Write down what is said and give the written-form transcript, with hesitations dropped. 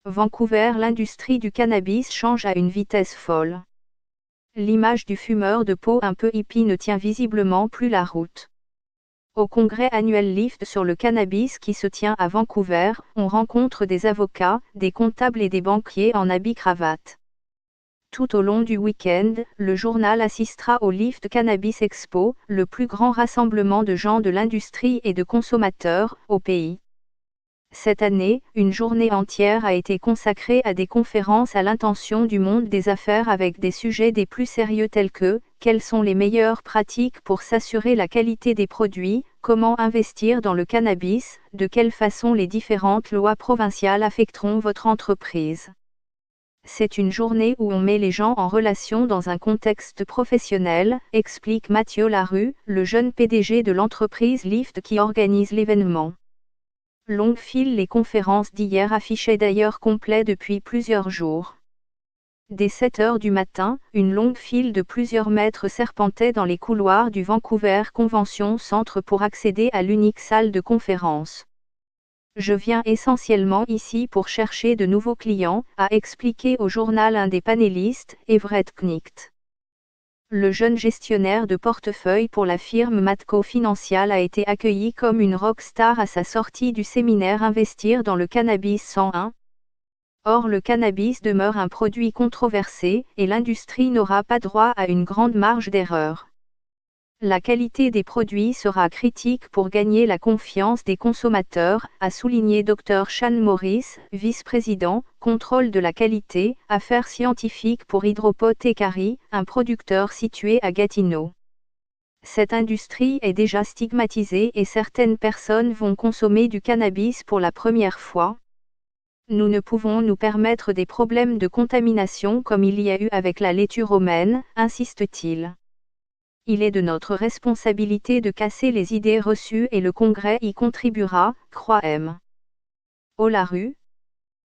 Vancouver. L'industrie du cannabis change à une vitesse folle. L'image du fumeur de peau un peu hippie ne tient visiblement plus la route. Au congrès annuel Lift sur le cannabis qui se tient à Vancouver, on rencontre des avocats, des comptables et des banquiers en habits-cravate. Tout au long du week-end, le journal assistera au Lift Cannabis Expo, le plus grand rassemblement de gens de l'industrie et de consommateurs au pays. Cette année, une journée entière a été consacrée à des conférences à l'intention du monde des affaires avec des sujets des plus sérieux tels que quelles sont les meilleures pratiques pour s'assurer la qualité des produits, comment investir dans le cannabis, de quelle façon les différentes lois provinciales affecteront votre entreprise. C'est une journée où on met les gens en relation dans un contexte professionnel, explique Mathieu Larue, le jeune PDG de l'entreprise Lift qui organise l'événement. Longue file. Les conférences d'hier affichaient d'ailleurs complet depuis plusieurs jours. Dès 7 heures du matin, une longue file de plusieurs mètres serpentait dans les couloirs du Vancouver Convention Centre pour accéder à l'unique salle de conférence. Je viens essentiellement ici pour chercher de nouveaux clients, a expliqué au journal un des panélistes, Everett Knicht. Le jeune gestionnaire de portefeuille pour la firme Matco Financial a été accueilli comme une rockstar à sa sortie du séminaire Investir dans le cannabis 101. Or le cannabis demeure un produit controversé, et l'industrie n'aura pas droit à une grande marge d'erreur. La qualité des produits sera critique pour gagner la confiance des consommateurs, a souligné Dr Sean Morris, vice-président, contrôle de la qualité, affaires scientifiques pour Hydropothecary, un producteur situé à Gatineau. Cette industrie est déjà stigmatisée et certaines personnes vont consommer du cannabis pour la première fois. Nous ne pouvons nous permettre des problèmes de contamination comme il y a eu avec la laitue romaine, insiste-t-il. Il est de notre responsabilité de casser les idées reçues et le Congrès y contribuera, croit M. Larue,